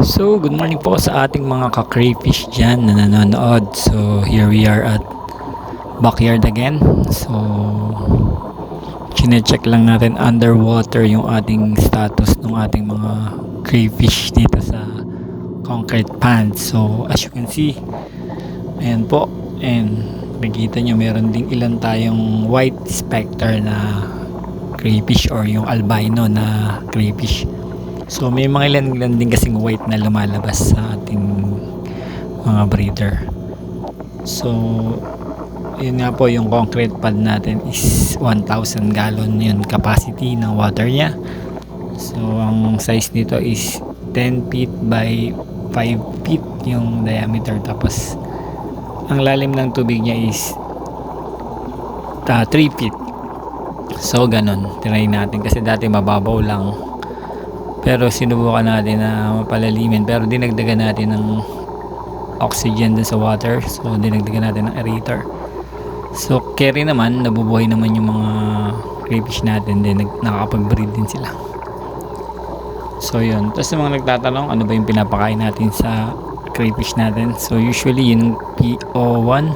So, good morning po sa ating mga ka-crayfish dyan na nanonood. So, here we are at backyard again. So, chine-check lang natin underwater yung ating status ng ating mga crayfish dito sa concrete pond. So, as you can see, ayan po. And makikita nyo, meron ding ilan tayong white specter na crayfish or yung albino na crayfish. So may mga ilan din kasing white na lumalabas sa ating mga breeder. So yun nga po, yung concrete pad natin is 1,000 gallon yun capacity ng water niya. So ang size nito is 10 feet by 5 feet yung diameter, tapos ang lalim ng tubig niya is 3 feet. So ganun, try natin kasi dati mababaw lang, pero sinubukan natin na mapalalimin, pero dinagdagan natin ng oxygen dun sa water. So dinagdagan natin ng aerator. So carry naman, nabubuhay naman yung mga crayfish natin, then nakakapag-breed din sila. So yun. Tapos yung mga nagtatanong ano ba yung pinapakain natin sa crayfish natin, so usually yung PO1,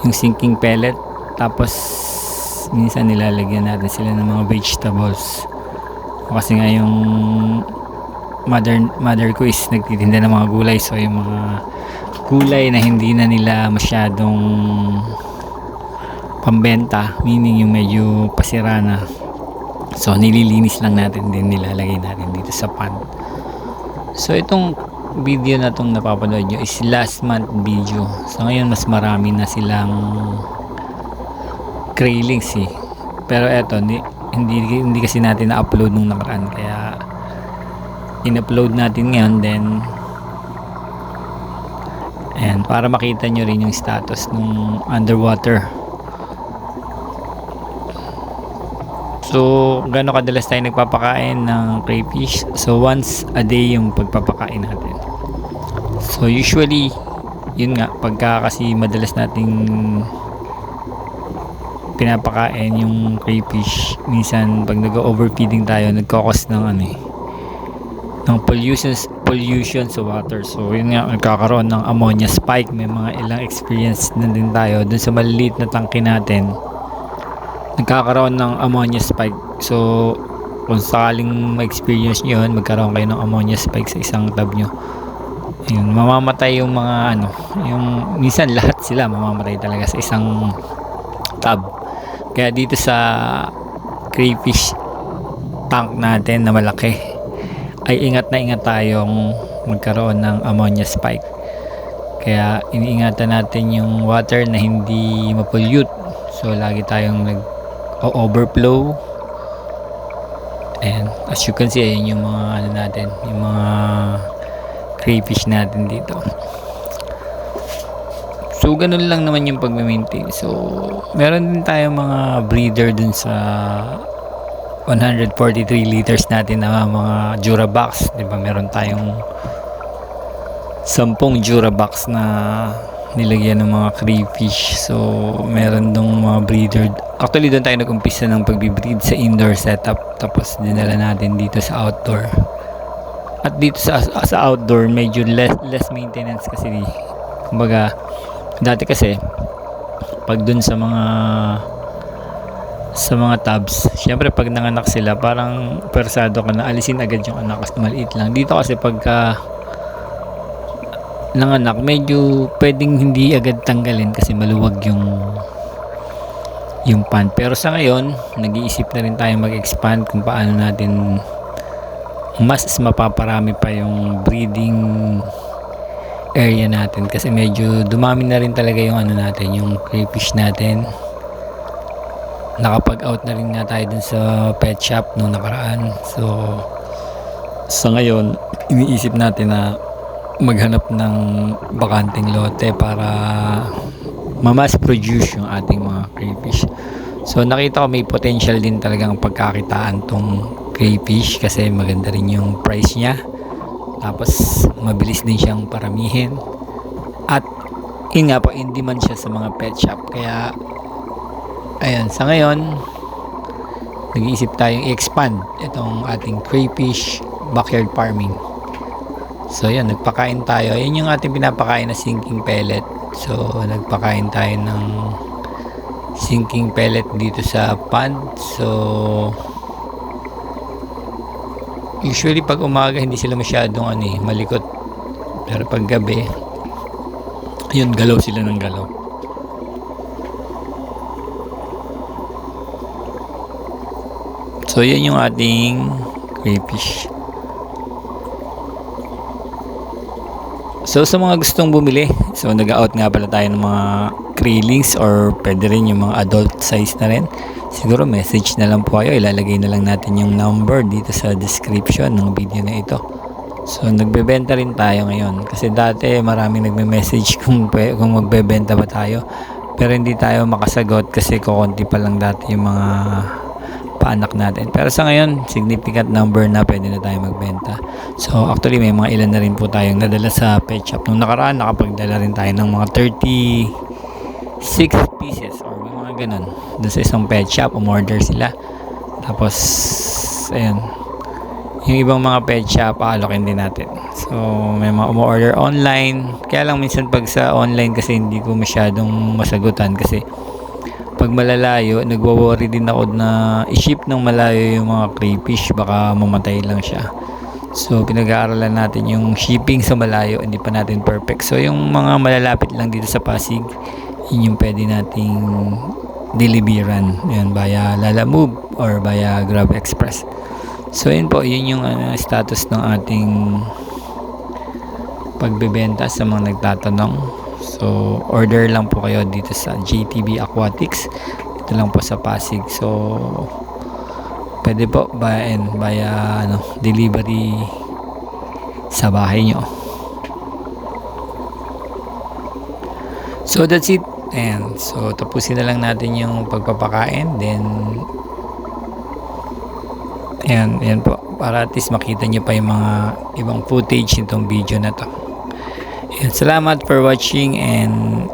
yung sinking pellet, tapos minsan nilalagyan natin sila ng mga vegetables. Kasi nga yung mother ko is nagtitinda ng mga gulay, so yung mga gulay na hindi na nila masyadong pambenta, meaning yung medyo pasira na, so nililinis lang natin, din nilalagay natin dito sa pond. So itong video na itong napapanood nyo is last month video. So ngayon mas marami na silang graylings pero eto hindi kasi natin na-upload nung nakaraan, kaya in-upload natin ngayon, then and para makita nyo rin yung status nung underwater. So gaano kadalas tayo nagpapakain ng crayfish? So once a day yung pagpapakain natin. So usually yun nga, pagka kasi madalas nating pinapakain yung crayfish, minsan pag nag-overfeeding tayo, nagkakos ng ng pollution sa water. So yun nga, nagkakaroon ng ammonia spike. May mga ilang experience na din tayo dun sa maliliit na tangke natin, nagkakaroon ng ammonia spike. So kung sakaling ma-experience nyo yun, magkaroon kayo ng ammonia spike sa isang tub nyo, yun, mamamatay yung mga yung minsan lahat sila mamamatay talaga sa isang tub. Kaya dito sa crayfish tank natin na malaki ay ingat na ingat tayong magkaroon ng ammonia spike. Kaya iniingatan natin yung water na hindi ma-pollute. So lagi tayong nag-overflow. And as you can see, ayan yung mga natin, yung mga crayfish natin dito. So ganun lang naman yung pag-maintain. So meron din tayong mga breeder dun sa 143 liters natin na mga Durabox, di ba? Meron tayong 10 Durabox na nilagyan ng mga crayfish. So meron dong mga breeder. Actually doon tayo nag-umpisa ng pag-breed sa indoor setup, tapos dinala natin dito sa outdoor. At dito sa outdoor medyo less maintenance kasi, kumbaga dati kasi pag dun sa mga tubs, syempre pag nanganak sila parang persado ka na alisin agad yung anak kasi maliit lang. Dito kasi pagka nanganak medyo pwedeng hindi agad tanggalin kasi maluwag yung pond. Pero sa ngayon nag-iisip na rin tayo mag-expand kung paano natin mas mapaparami pa yung breeding area natin, kasi medyo dumami na rin talaga yung natin, yung crayfish natin. Nakapag-out na rin nga tayo dun sa pet shop nung nakaraan. So sa ngayon iniisip natin na maghanap ng bakanting lote para ma-mass produce yung ating mga crayfish. So nakita ko may potential din talagang pagkakitaan tong crayfish kasi maganda rin yung price niya, tapos mabilis din siyang paramihin, at yun nga po, in demand siya sa mga pet shop. Kaya ayan, sa ngayon nag-iisip tayong i-expand itong ating crayfish backyard farming. So yan, nagpakain tayo. Yan yung ating pinapakain na sinking pellet. So nagpakain tayo ng sinking pellet dito sa pond. So usually pag umaga hindi sila masyadong malikot. Pero pag gabi, yun, galaw sila ng galaw. So yan yung ating crayfish. So sa mga gustong bumili, so nag-out nga pala tayo ng mga krillings or pwede rin yung mga adult size na rin. Siguro message na lang po kayo, ilalagay na lang natin yung number dito sa description ng video na ito. So nagbebenta rin tayo ngayon kasi dati maraming nagme-message kung magbebenta ba tayo, pero hindi tayo makasagot kasi kukunti pa lang dati yung mga paanak natin. Pero sa ngayon, significant number na pwede na tayo magbenta. So actually may mga ilan na rin po tayong nadala sa pet shop. Nung nakaraan, nakapagdala rin tayo ng mga 36 pieces or mga ganun. Doon sa isang pet shop, umorder sila. Tapos, ayun, yung ibang mga pet shop, aalokin din natin. So may mga umorder online. Kaya lang minsan pag sa online kasi hindi ko masyadong masagutan kasi pag malalayo, nagwo-worry din ako na i-ship ng malayo yung mga crayfish, baka mamatay lang siya. So pinag-aaralan natin yung shipping sa malayo, hindi pa natin perfect. So yung mga malalapit lang dito sa Pasig, yun yung pwede nating deliveran, yun, via Lalamove or via Grab Express. So yun po, yun yung status ng ating pagbebenta sa mga nagtatanong. So order lang po kayo dito sa JTB Aquatics, dito lang po sa Pasig. So pwede po via delivery sa bahay nyo. So that's it. And so tapusin na lang natin yung pagpapakain, then yan po, para at least makita nyo pa yung mga ibang footage nitong video na to. Yan, salamat for watching and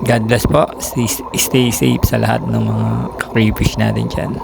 God bless po. Stay safe sa lahat ng mga crayfish natin dyan.